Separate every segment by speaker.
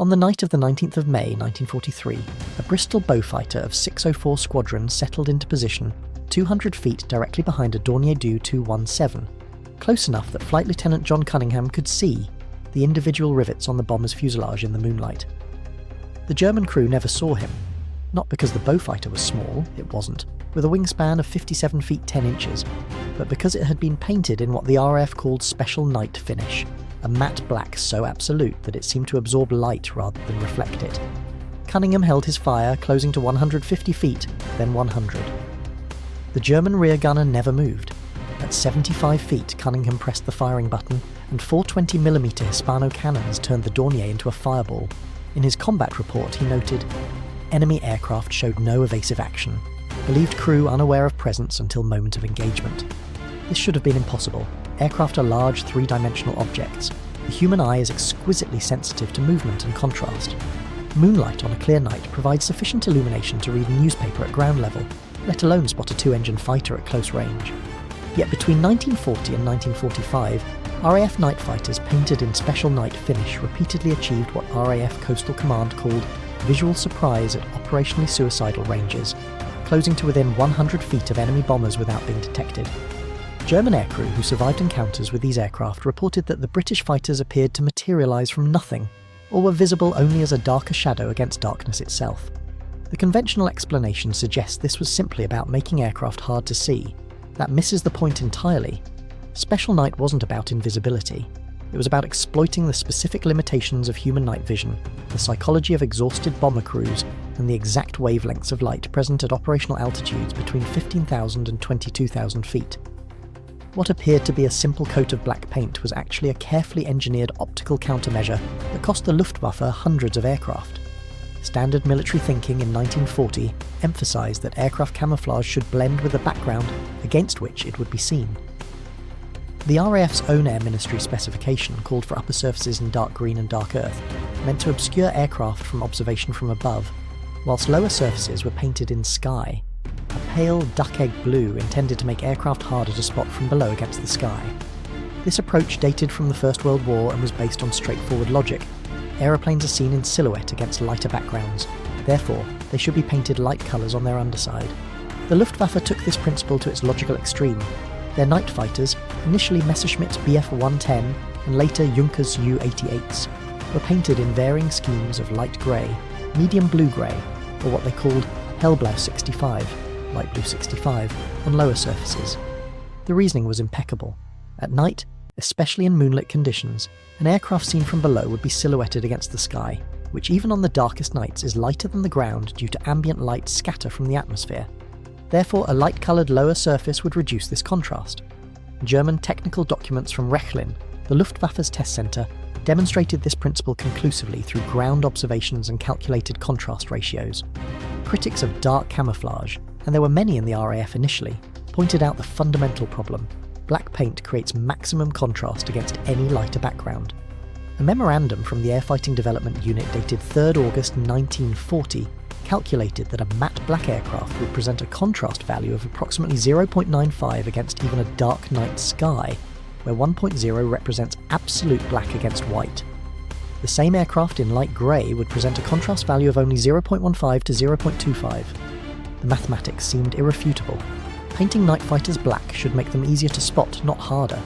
Speaker 1: On the night of the 19th of May 1943, a Bristol Beaufighter of 604 Squadron settled into position 200 feet directly behind a Dornier Du 217, close enough that Flight Lieutenant John Cunningham could see the individual rivets on the bomber's fuselage in the moonlight. The German crew never saw him, not because the Beaufighter was small, it wasn't, with a wingspan of 57 feet 10 inches, but because it had been painted in what the RAF called Special Night finish, a matte black so absolute that it seemed to absorb light rather than reflect it. Cunningham held his fire, closing to 150 feet, then 100. The German rear gunner never moved. At 75 feet, Cunningham pressed the firing button, and 420mm Hispano cannons turned the Dornier into a fireball. In his combat report, he noted, "Enemy aircraft showed no evasive action. Believed crew unaware of presence until moment of engagement." This should have been impossible. Aircraft are large, three-dimensional objects. The human eye is exquisitely sensitive to movement and contrast. Moonlight on a clear night provides sufficient illumination to read a newspaper at ground level, let alone spot a two-engine fighter at close range. Yet between 1940 and 1945, RAF night fighters painted in Special Night finish repeatedly achieved what RAF Coastal Command called visual surprise at operationally suicidal ranges, closing to within 100 feet of enemy bombers without being detected. German aircrew who survived encounters with these aircraft reported that the British fighters appeared to materialise from nothing, or were visible only as a darker shadow against darkness itself. The conventional explanation suggests this was simply about making aircraft hard to see. That misses the point entirely. Special Night wasn't about invisibility. It was about exploiting the specific limitations of human night vision, the psychology of exhausted bomber crews, and the exact wavelengths of light present at operational altitudes between 15,000 and 22,000 feet. What appeared to be a simple coat of black paint was actually a carefully engineered optical countermeasure that cost the Luftwaffe hundreds of aircraft. Standard military thinking in 1940 emphasised that aircraft camouflage should blend with the background against which it would be seen. The RAF's own Air Ministry specification called for upper surfaces in dark green and dark earth, meant to obscure aircraft from observation from above, whilst lower surfaces were painted in sky, a pale duck-egg blue intended to make aircraft harder to spot from below against the sky. This approach dated from the First World War and was based on straightforward logic. Aeroplanes are seen in silhouette against lighter backgrounds, therefore they should be painted light colours on their underside. The Luftwaffe took this principle to its logical extreme. Their night fighters, initially Messerschmitt Bf-110 and later Junkers Ju-88s, were painted in varying schemes of light grey, medium blue-grey, or what they called Hellblau 65, light blue 65, on lower surfaces. The reasoning was impeccable. At night, especially in moonlit conditions, an aircraft seen from below would be silhouetted against the sky, which even on the darkest nights is lighter than the ground due to ambient light scatter from the atmosphere. Therefore, a light-coloured lower surface would reduce this contrast. German technical documents from Rechlin, the Luftwaffe's test centre, demonstrated this principle conclusively through ground observations and calculated contrast ratios. Critics of dark camouflage, and there were many in the RAF initially, pointed out the fundamental problem. Black paint creates maximum contrast against any lighter background. A memorandum from the Airfighting Development Unit dated 3rd August 1940 calculated that a matte black aircraft would present a contrast value of approximately 0.95 against even a dark night sky, where 1.0 represents absolute black against white. The same aircraft in light grey would present a contrast value of only 0.15 to 0.25. The mathematics seemed irrefutable. Painting night fighters black should make them easier to spot, not harder.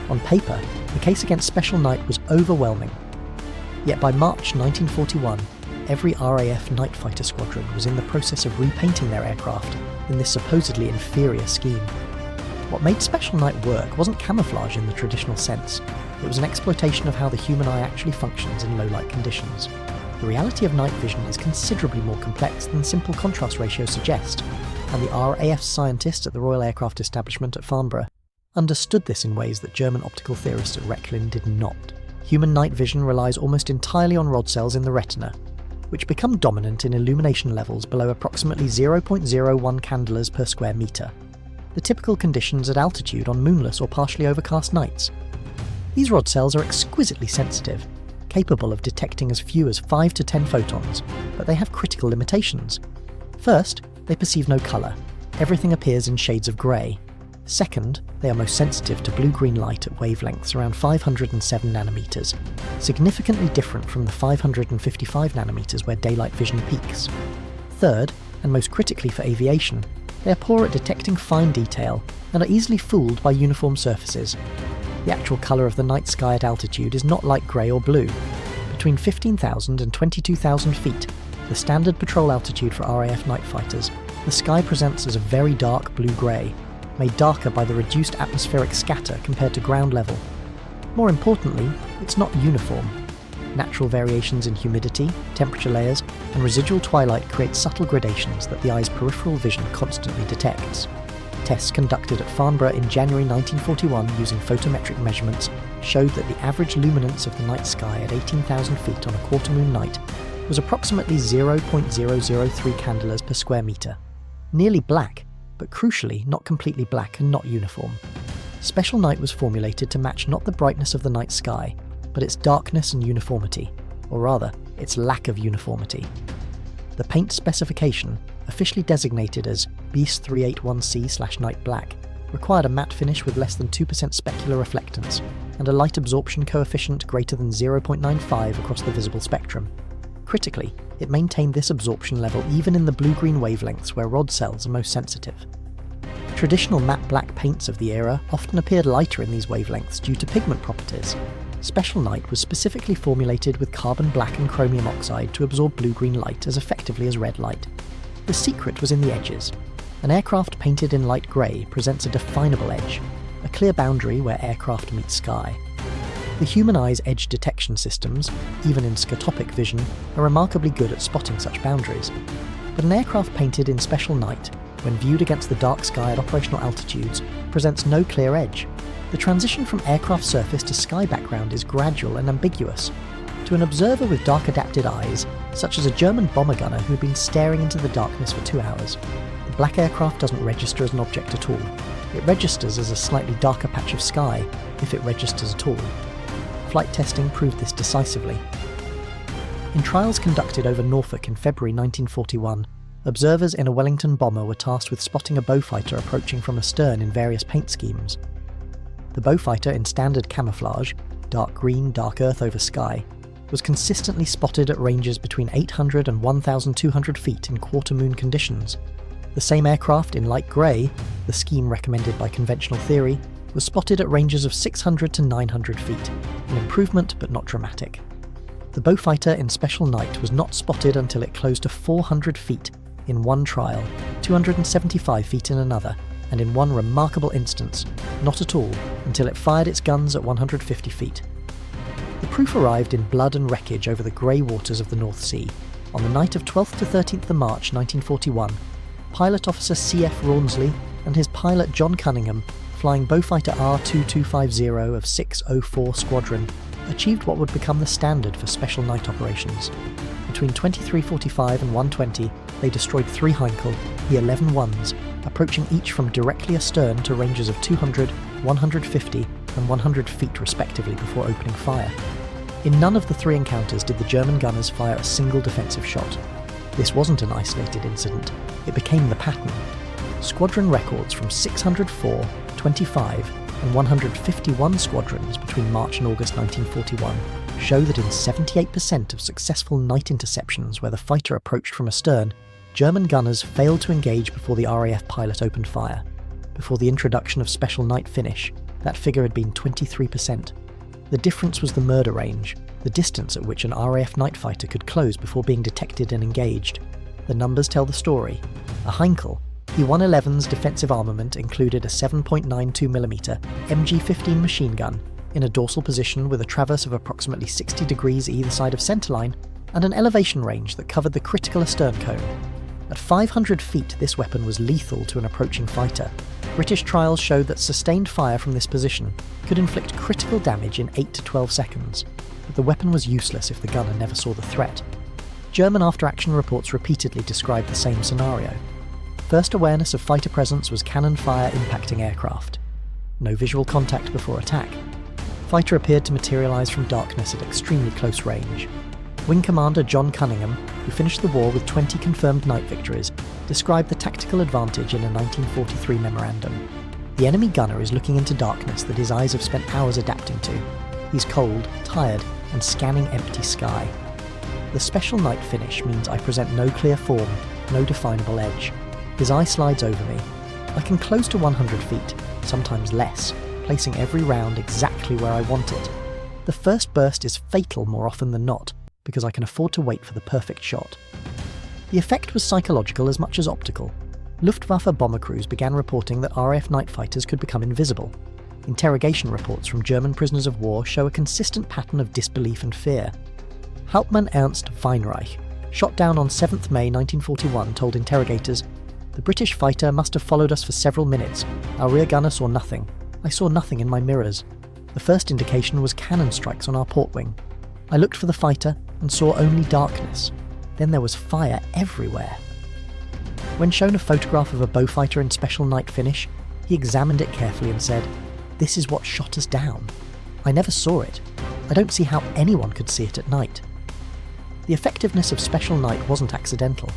Speaker 1: On paper, the case against Special Night was overwhelming. Yet by March 1941, every RAF night fighter squadron was in the process of repainting their aircraft in this supposedly inferior scheme. What made Special Night work wasn't camouflage in the traditional sense. It was an exploitation of how the human eye actually functions in low-light conditions. The reality of night vision is considerably more complex than simple contrast ratios suggest, and the RAF scientists at the Royal Aircraft Establishment at Farnborough understood this in ways that German optical theorists at Rechlin did not. Human night vision relies almost entirely on rod cells in the retina, which become dominant in illumination levels below approximately 0.01 candelas per square metre, the typical conditions at altitude on moonless or partially overcast nights. These rod cells are exquisitely sensitive, capable of detecting as few as 5 to 10 photons, but they have critical limitations. First, they perceive no colour. Everything appears in shades of grey. Second, they are most sensitive to blue-green light at wavelengths around 507 nanometers, significantly different from the 555 nanometers where daylight vision peaks. Third, and most critically for aviation, they are poor at detecting fine detail and are easily fooled by uniform surfaces. The actual colour of the night sky at altitude is not light grey or blue. Between 15,000 and 22,000 feet, the standard patrol altitude for RAF night fighters, the sky presents as a very dark blue-grey, made darker by the reduced atmospheric scatter compared to ground level. More importantly, it's not uniform. Natural variations in humidity, temperature layers, and residual twilight create subtle gradations that the eye's peripheral vision constantly detects. Tests conducted at Farnborough in January 1941 using photometric measurements showed that the average luminance of the night sky at 18,000 feet on a quarter-moon night was approximately 0.003 candelas per square metre. Nearly black, but crucially not completely black and not uniform. Special night was formulated to match not the brightness of the night sky, but its darkness and uniformity, or rather, its lack of uniformity. The paint specification, officially designated as BEAS 381C/night black, required a matte finish with less than 2% specular reflectance and a light absorption coefficient greater than 0.95 across the visible spectrum. Critically, it maintained this absorption level even in the blue-green wavelengths where rod cells are most sensitive. Traditional matte black paints of the era often appeared lighter in these wavelengths due to pigment properties. Special night was specifically formulated with carbon black and chromium oxide to absorb blue-green light as effectively as red light. The secret was in the edges. An aircraft painted in light grey presents a definable edge, a clear boundary where aircraft meet sky. The human eye's edge detection systems, even in scotopic vision, are remarkably good at spotting such boundaries. But an aircraft painted in special night, when viewed against the dark sky at operational altitudes, presents no clear edge. The transition from aircraft surface to sky background is gradual and ambiguous. To an observer with dark-adapted eyes, such as a German bomber gunner who had been staring into the darkness for 2 hours, the black aircraft doesn't register as an object at all. It registers as a slightly darker patch of sky, if it registers at all. Flight testing proved this decisively. In trials conducted over Norfolk in February 1941, observers in a Wellington bomber were tasked with spotting a Beaufighter approaching from astern in various paint schemes. The Beaufighter in standard camouflage, dark green, dark earth over sky, was consistently spotted at ranges between 800 and 1,200 feet in quarter-moon conditions. The same aircraft in light grey, the scheme recommended by conventional theory, was spotted at ranges of 600 to 900 feet, an improvement but not dramatic. The Beaufighter in special night was not spotted until it closed to 400 feet in one trial, 275 feet in another, and in one remarkable instance, not at all until it fired its guns at 150 feet. The proof arrived in blood and wreckage over the grey waters of the North Sea. On the night of 12th to 13th of March 1941, Pilot Officer C.F. Rawnsley and his pilot John Cunningham, flying Beaufighter R2250 of 604 Squadron, achieved what would become the standard for special night operations. Between 23:45 and 1:20, they destroyed 3 Heinkel, the 11 ones, approaching each from directly astern to ranges of 200, 150 and 100 feet respectively before opening fire. In none of the 3 encounters did the German gunners fire a single defensive shot. This wasn't an isolated incident, it became the pattern. Squadron records from 604, 25 and 151 squadrons between March and August 1941 show that in 78% of successful night interceptions where the fighter approached from astern, German gunners failed to engage before the RAF pilot opened fire. Before the introduction of special night finish, that figure had been 23%. The difference was the murder range, the distance at which an RAF night fighter could close before being detected and engaged. The numbers tell the story. A Heinkel, E-111's defensive armament included a 7.92mm MG-15 machine gun in a dorsal position with a traverse of approximately 60 degrees either side of centerline and an elevation range that covered the critical astern cone. At 500 feet, this weapon was lethal to an approaching fighter. British trials showed that sustained fire from this position could inflict critical damage in 8 to 12 seconds, but the weapon was useless if the gunner never saw the threat. German after-action reports repeatedly described the same scenario. First awareness of fighter presence was cannon fire impacting aircraft. No visual contact before attack. Fighter appeared to materialise from darkness at extremely close range. Wing Commander John Cunningham, who finished the war with 20 confirmed night victories, described the tactical advantage in a 1943 memorandum. The enemy gunner is looking into darkness that his eyes have spent hours adapting to. He's cold, tired, and scanning empty sky. The special night finish means I present no clear form, no definable edge. His eye slides over me. I can close to 100 feet, sometimes less, placing every round exactly where I want it. The first burst is fatal more often than not, because I can afford to wait for the perfect shot. The effect was psychological as much as optical. Luftwaffe bomber crews began reporting that RAF night fighters could become invisible. Interrogation reports from German prisoners of war show a consistent pattern of disbelief and fear. Hauptmann Ernst Weinreich, shot down on 7th May 1941, told interrogators, "The British fighter must have followed us for several minutes. Our rear gunner saw nothing. I saw nothing in my mirrors. The first indication was cannon strikes on our port wing. I looked for the fighter and saw only darkness. Then there was fire everywhere." When shown a photograph of a Beaufighter in special night finish, he examined it carefully and said, "This is what shot us down. I never saw it. I don't see how anyone could see it at night." The effectiveness of special night wasn't accidental.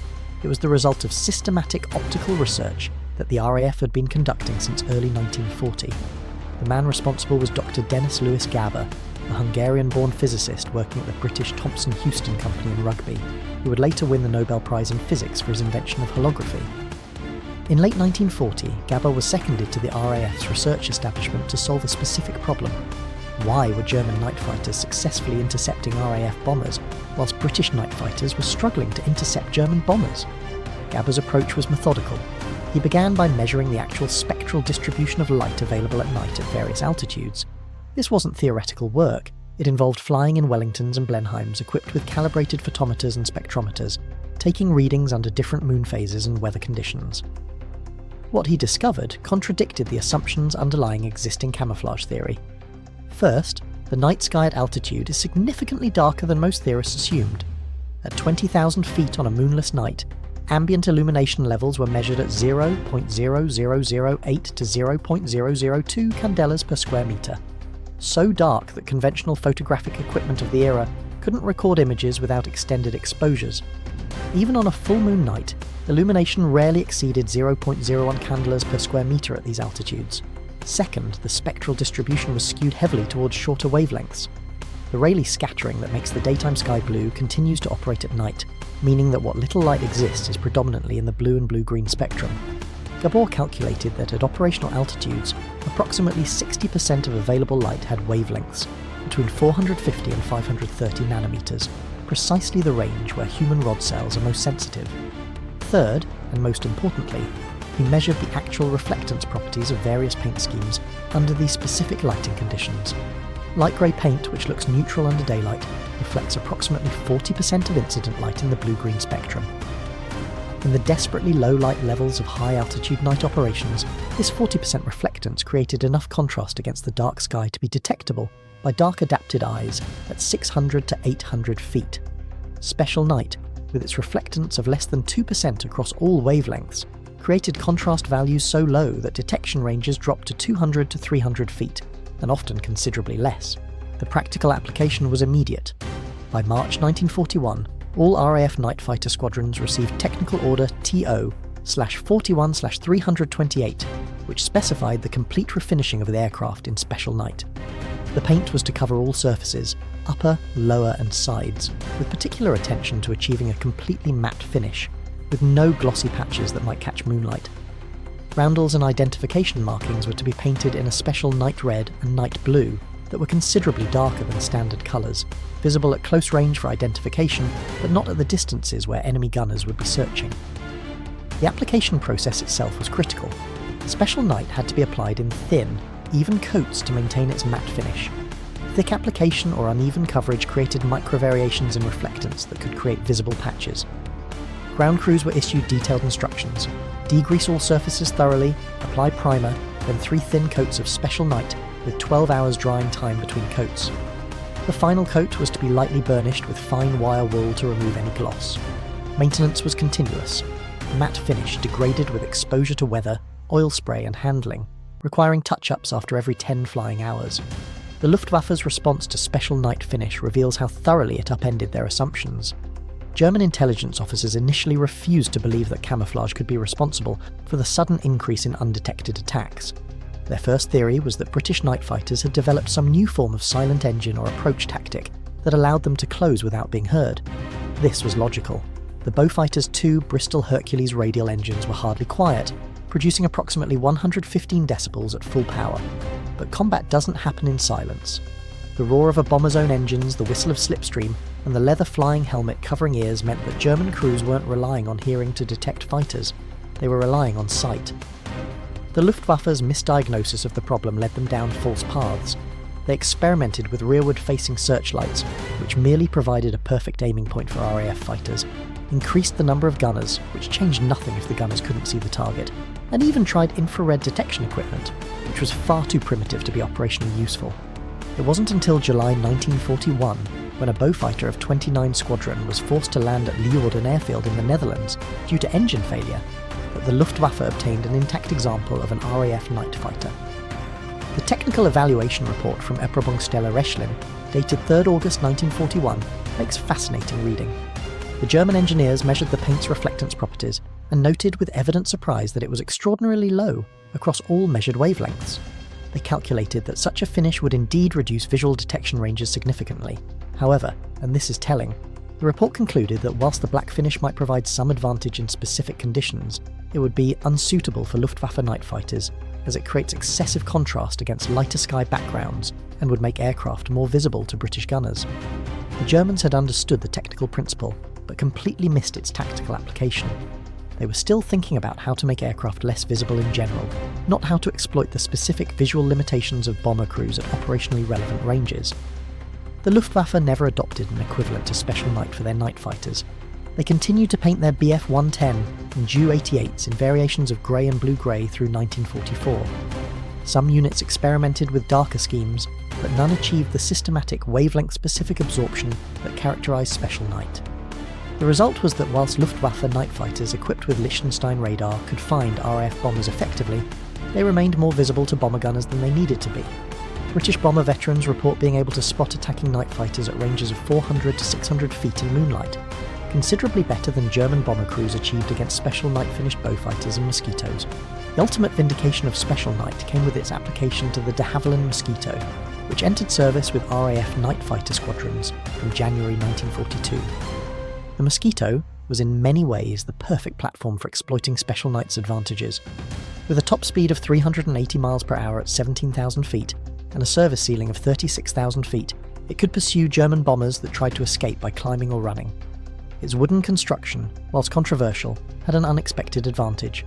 Speaker 1: It was the result of systematic optical research that the RAF had been conducting since early 1940. The man responsible was Dr. Dennis Lewis Gaber, a Hungarian-born physicist working at the British Thomson-Houston Company in Rugby, who would later win the Nobel Prize in Physics for his invention of holography. In late 1940, Gaber was seconded to the RAF's research establishment to solve a specific problem. Why were German night fighters successfully intercepting RAF bombers, whilst British night fighters were struggling to intercept German bombers? Gaber's approach was methodical. He began by measuring the actual spectral distribution of light available at night at various altitudes. This wasn't theoretical work. It involved flying in Wellingtons and Blenheims equipped with calibrated photometers and spectrometers, taking readings under different moon phases and weather conditions. What he discovered contradicted the assumptions underlying existing camouflage theory. First, the night sky at altitude is significantly darker than most theorists assumed. At 20,000 feet on a moonless night, ambient illumination levels were measured at 0.0008 to 0.002 candelas per square metre. So dark that conventional photographic equipment of the era couldn't record images without extended exposures. Even on a full moon night, illumination rarely exceeded 0.01 candelas per square metre at these altitudes. Second, the spectral distribution was skewed heavily towards shorter wavelengths. The Rayleigh scattering that makes the daytime sky blue continues to operate at night, meaning that what little light exists is predominantly in the blue and blue-green spectrum. Gabor calculated that at operational altitudes, approximately 60% of available light had wavelengths, between 450 and 530 nanometers, precisely the range where human rod cells are most sensitive. Third, and most importantly, he measured the actual reflectance properties of various paint schemes under these specific lighting conditions. Light grey paint, which looks neutral under daylight, reflects approximately 40% of incident light in the blue-green spectrum. In the desperately low light levels of high-altitude night operations, this 40% reflectance created enough contrast against the dark sky to be detectable by dark-adapted eyes at 600 to 800 feet. Special night, with its reflectance of less than 2% across all wavelengths, created contrast values so low that detection ranges dropped to 200 to 300 feet, and often considerably less. The practical application was immediate. By March 1941, all RAF night fighter squadrons received Technical Order TO/41/328, which specified the complete refinishing of the aircraft in special night. The paint was to cover all surfaces, upper, lower and sides, with particular attention to achieving a completely matte finish, with no glossy patches that might catch moonlight. Roundels and identification markings were to be painted in a special night red and night blue that were considerably darker than standard colours, visible at close range for identification, but not at the distances where enemy gunners would be searching. The application process itself was critical. Special night had to be applied in thin, even coats to maintain its matte finish. Thick application or uneven coverage created micro-variations in reflectance that could create visible patches. Ground crews were issued detailed instructions. Degrease all surfaces thoroughly, apply primer, then 3 thin coats of special night with 12 hours drying time between coats. The final coat was to be lightly burnished with fine wire wool to remove any gloss. Maintenance was continuous. The matte finish degraded with exposure to weather, oil spray and handling, requiring touch-ups after every 10 flying hours. The Luftwaffe's response to special night finish reveals how thoroughly it upended their assumptions. German intelligence officers initially refused to believe that camouflage could be responsible for the sudden increase in undetected attacks. Their first theory was that British night fighters had developed some new form of silent engine or approach tactic that allowed them to close without being heard. This was logical. The Beaufighter's two Bristol Hercules radial engines were hardly quiet, producing approximately 115 decibels at full power. But combat doesn't happen in silence. The roar of a bomber's own engines, the whistle of slipstream, and the leather flying helmet covering ears meant that German crews weren't relying on hearing to detect fighters. They were relying on sight. The Luftwaffe's misdiagnosis of the problem led them down false paths. They experimented with rearward-facing searchlights, which merely provided a perfect aiming point for RAF fighters, increased the number of gunners, which changed nothing if the gunners couldn't see the target, and even tried infrared detection equipment, which was far too primitive to be operationally useful. It wasn't until July 1941, when a Beaufighter of 29 Squadron was forced to land at Leeuwarden Airfield in the Netherlands due to engine failure, that the Luftwaffe obtained an intact example of an RAF night fighter. The technical evaluation report from Erprobungsstelle Rechlin, dated 3rd August 1941, makes fascinating reading. The German engineers measured the paint's reflectance properties and noted with evident surprise that it was extraordinarily low across all measured wavelengths. They calculated that such a finish would indeed reduce visual detection ranges significantly. However, and this is telling, the report concluded that whilst the black finish might provide some advantage in specific conditions, it would be unsuitable for Luftwaffe night fighters, as it creates excessive contrast against lighter sky backgrounds and would make aircraft more visible to British gunners. The Germans had understood the technical principle, but completely missed its tactical application. They were still thinking about how to make aircraft less visible in general, not how to exploit the specific visual limitations of bomber crews at operationally relevant ranges. The Luftwaffe never adopted an equivalent to Special Night for their night fighters. They continued to paint their Bf 110 and Ju 88s in variations of grey and blue-grey through 1944. Some units experimented with darker schemes, but none achieved the systematic wavelength-specific absorption that characterised Special Night. The result was that whilst Luftwaffe night fighters equipped with Liechtenstein radar could find RAF bombers effectively, they remained more visible to bomber gunners than they needed to be. British bomber veterans report being able to spot attacking night fighters at ranges of 400 to 600 feet in moonlight, considerably better than German bomber crews achieved against Special Night-finished Beaufighters and Mosquitos. The ultimate vindication of Special Night came with its application to the de Havilland Mosquito, which entered service with RAF night fighter squadrons from January 1942. The Mosquito was in many ways the perfect platform for exploiting Special Night's advantages. With a top speed of 380 miles per hour at 17,000 feet and a service ceiling of 36,000 feet, it could pursue German bombers that tried to escape by climbing or running. Its wooden construction, whilst controversial, had an unexpected advantage.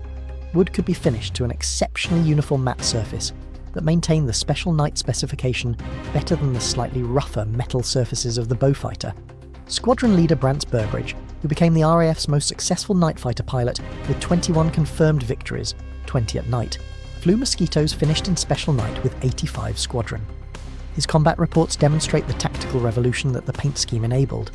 Speaker 1: Wood could be finished to an exceptionally uniform matte surface that maintained the Special Night specification better than the slightly rougher metal surfaces of the Beaufighter. Squadron leader Brants Burbridge, who became the RAF's most successful night fighter pilot with 21 confirmed victories, 20 at night, flew Mosquitoes finished in Special Night with 85 Squadron. His combat reports demonstrate the tactical revolution that the paint scheme enabled.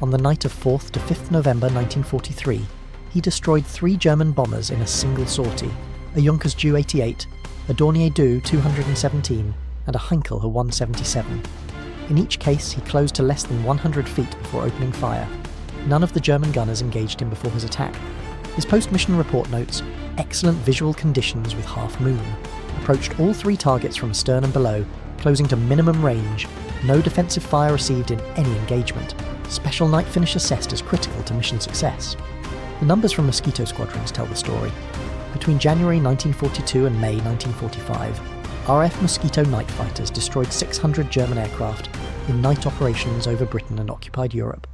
Speaker 1: On the night of 4th to 5th November 1943, he destroyed 3 German bombers in a single sortie, a Junkers Ju 88, a Dornier Du 217, and a Heinkel 177. In each case, he closed to less than 100 feet before opening fire. None of the German gunners engaged him before his attack. His post-mission report notes, excellent visual conditions with half moon. Approached all 3 targets from astern and below, closing to minimum range. No defensive fire received in any engagement. Special Night finish assessed as critical to mission success. The numbers from Mosquito squadrons tell the story. Between January 1942 and May 1945, RAF Mosquito night fighters destroyed 600 German aircraft in night operations over Britain and occupied Europe.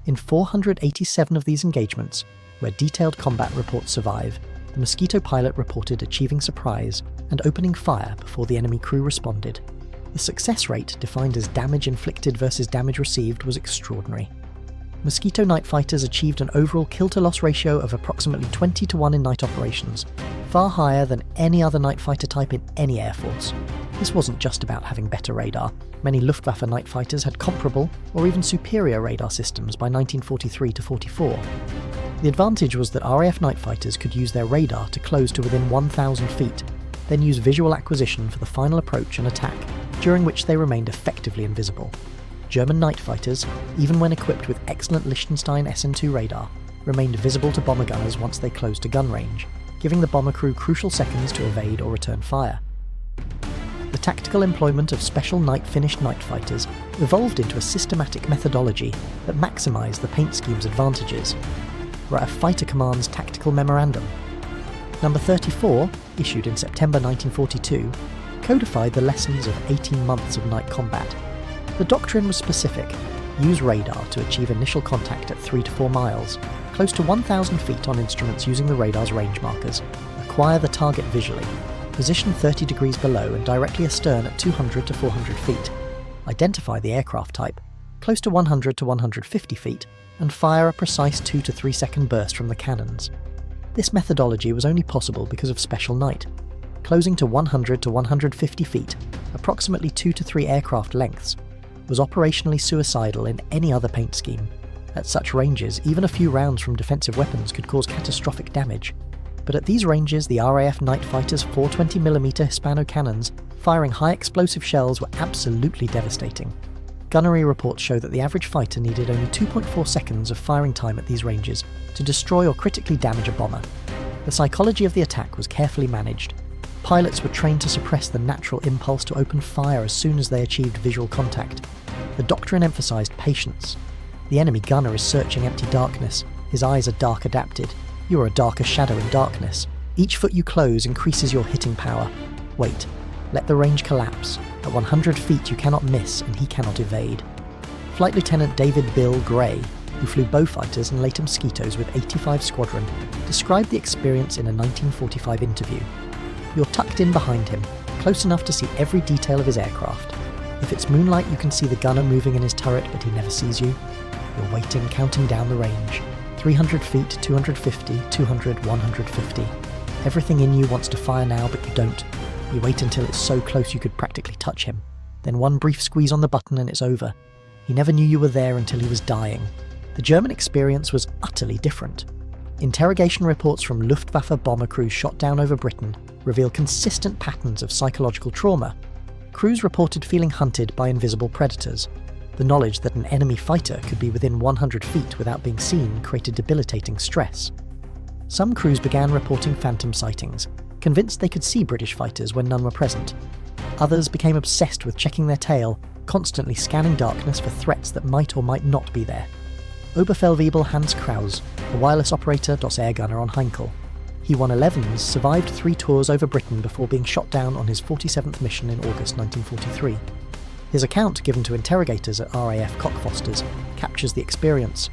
Speaker 1: In 487 of these engagements, where detailed combat reports survive, the Mosquito pilot reported achieving surprise and opening fire before the enemy crew responded. The success rate, defined as damage inflicted versus damage received, was extraordinary. Mosquito night fighters achieved an overall kill-to-loss ratio of approximately 20 to 1 in night operations, far higher than any other night fighter type in any air force. This wasn't just about having better radar. Many Luftwaffe night fighters had comparable or even superior radar systems by 1943 to 44. The advantage was that RAF night fighters could use their radar to close to within 1,000 feet, then use visual acquisition for the final approach and attack, during which they remained effectively invisible. German night fighters, even when equipped with excellent Liechtenstein SN2 radar, remained visible to bomber gunners once they closed to gun range, giving the bomber crew crucial seconds to evade or return fire. tactical employment of special night-finished night fighters evolved into a systematic methodology that maximised the paint scheme's advantages. RAF Fighter Command's Tactical Memorandum. Number 34, issued in September 1942, codified the lessons of 18 months of night combat. The doctrine was specific: use radar to achieve initial contact at 3 to 4 miles, close to 1,000 feet on instruments using the radar's range markers, acquire the target visually, position 30 degrees below and directly astern at 200 to 400 feet, identify the aircraft type, close to 100 to 150 feet, and fire a precise 2 to 3 second burst from the cannons. This methodology was only possible because of Special Night. Closing to 100 to 150 feet, approximately 2 to 3 aircraft lengths, was operationally suicidal in any other paint scheme. At such ranges, even a few rounds from defensive weapons could cause catastrophic damage. But at these ranges, the RAF Night Fighters' 420mm Hispano cannons firing high explosive shells were absolutely devastating. Gunnery reports show that the average fighter needed only 2.4 seconds of firing time at these ranges to destroy or critically damage a bomber. The psychology of the attack was carefully managed. Pilots were trained to suppress the natural impulse to open fire as soon as they achieved visual contact. The doctrine emphasised patience. The enemy gunner is searching empty darkness. His eyes are dark adapted. You are a darker shadow in darkness. Each foot you close increases your hitting power. Wait. Let the range collapse. At 100 feet you cannot miss and he cannot evade. Flight Lieutenant David Bill Gray, who flew Beaufighters and later Mosquitos with 85 Squadron, described the experience in a 1945 interview. You're tucked in behind him, close enough to see every detail of his aircraft. If it's moonlight you can see the gunner moving in his turret but he never sees you. You're waiting, counting down the range. 300 feet, 250, 200, 150. Everything in you wants to fire now but you don't. You wait until it's so close you could practically touch him. Then one brief squeeze on the button and it's over. He never knew you were there until he was dying. The German experience was utterly different. Interrogation reports from Luftwaffe bomber crews shot down over Britain reveal consistent patterns of psychological trauma. Crews reported feeling hunted by invisible predators. The knowledge that an enemy fighter could be within 100 feet without being seen created debilitating stress. Some crews began reporting phantom sightings, convinced they could see British fighters when none were present. Others became obsessed with checking their tail, constantly scanning darkness for threats that might or might not be there. Oberfeldwebel Hans Kraus, a wireless operator Air gunner on Heinkel. He won 11s, survived 3 tours over Britain before being shot down on his 47th mission in August 1943. His account, given to interrogators at RAF Cockfosters, captures the experience.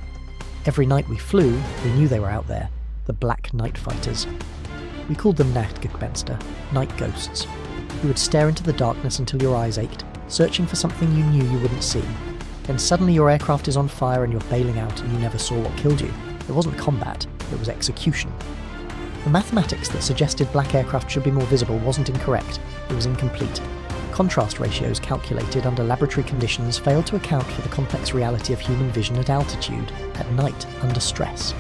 Speaker 1: Every night we flew, we knew they were out there, the Black Night Fighters. We called them Nachtgespenster, night ghosts. You would stare into the darkness until your eyes ached, searching for something you knew you wouldn't see. Then suddenly your aircraft is on fire and you're bailing out and you never saw what killed you. It wasn't combat, it was execution. The mathematics that suggested black aircraft should be more visible wasn't incorrect, it was incomplete. Contrast ratios calculated under laboratory conditions failed to account for the complex reality of human vision at altitude, at night, under stress.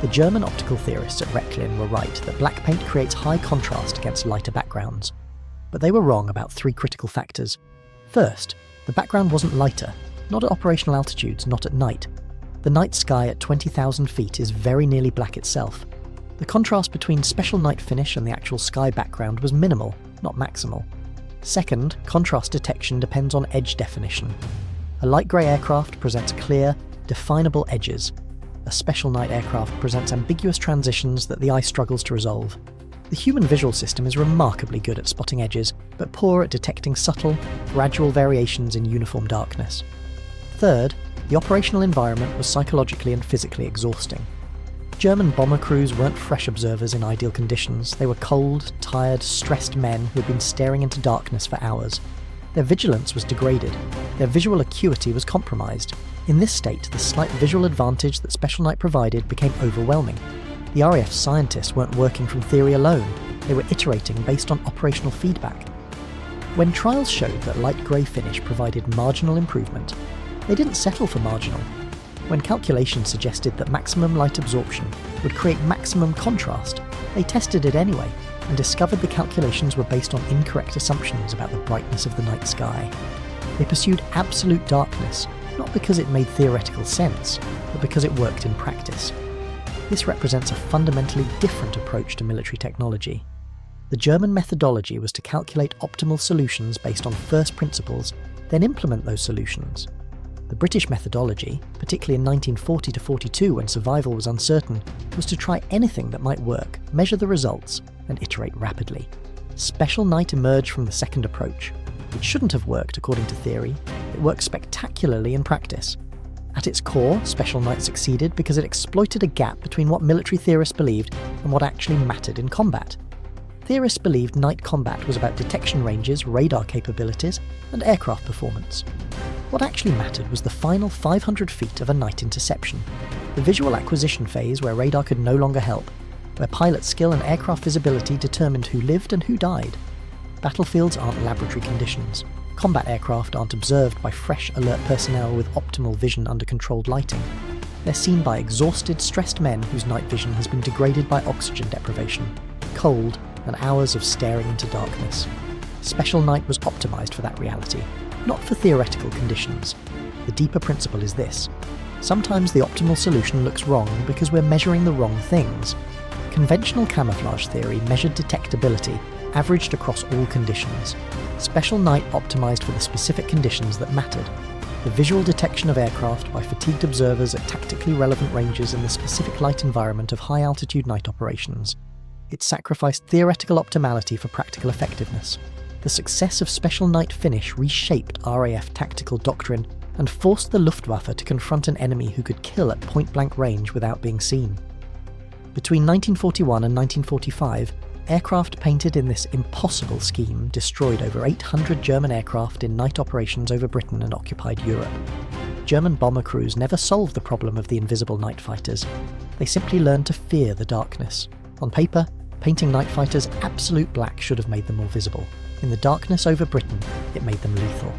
Speaker 1: The German optical theorists at Rechlin were right that black paint creates high contrast against lighter backgrounds. But they were wrong about 3 critical factors. First, the background wasn't lighter, not at operational altitudes, not at night. The night sky at 20,000 feet is very nearly black itself. The contrast between special night finish and the actual sky background was minimal, not maximal. Second, contrast detection depends on edge definition. A light grey aircraft presents clear, definable edges. A special night aircraft presents ambiguous transitions that the eye struggles to resolve. The human visual system is remarkably good at spotting edges, but poor at detecting subtle, gradual variations in uniform darkness. Third, the operational environment was psychologically and physically exhausting. German bomber crews weren't fresh observers in ideal conditions. They were cold, tired, stressed men who had been staring into darkness for hours. Their vigilance was degraded. Their visual acuity was compromised. In this state, the slight visual advantage that Special Night provided became overwhelming. The RAF scientists weren't working from theory alone. They were iterating based on operational feedback. When trials showed that light grey finish provided marginal improvement, they didn't settle for marginal. When calculations suggested that maximum light absorption would create maximum contrast, they tested it anyway and discovered the calculations were based on incorrect assumptions about the brightness of the night sky. They pursued absolute darkness, not because it made theoretical sense, but because it worked in practice. This represents a fundamentally different approach to military technology. The German methodology was to calculate optimal solutions based on first principles, then implement those solutions. The British methodology, particularly in 1940 to 42 when survival was uncertain, was to try anything that might work, measure the results, and iterate rapidly. Special Night emerged from the second approach. It shouldn't have worked according to theory, it worked spectacularly in practice. At its core, Special Night succeeded because it exploited a gap between what military theorists believed and what actually mattered in combat. Theorists believed night combat was about detection ranges, radar capabilities, and aircraft performance. What actually mattered was the final 500 feet of a night interception, the visual acquisition phase where radar could no longer help, where pilot skill and aircraft visibility determined who lived and who died. Battlefields aren't laboratory conditions. Combat aircraft aren't observed by fresh, alert personnel with optimal vision under controlled lighting. They're seen by exhausted, stressed men whose night vision has been degraded by oxygen deprivation, cold, and hours of staring into darkness. Special Night was optimized for that reality, not for theoretical conditions. The deeper principle is this. Sometimes the optimal solution looks wrong because we're measuring the wrong things. Conventional camouflage theory measured detectability, averaged across all conditions. Special Night optimized for the specific conditions that mattered. The visual detection of aircraft by fatigued observers at tactically relevant ranges in the specific light environment of high-altitude night operations. It sacrificed theoretical optimality for practical effectiveness. The success of Special Night finish reshaped RAF tactical doctrine and forced the Luftwaffe to confront an enemy who could kill at point-blank range without being seen. Between 1941 and 1945, aircraft painted in this impossible scheme destroyed over 800 German aircraft in night operations over Britain and occupied Europe. German bomber crews never solved the problem of the invisible night fighters. They simply learned to fear the darkness. On paper, painting night fighters absolute black should have made them more visible. In the darkness over Britain, it made them lethal.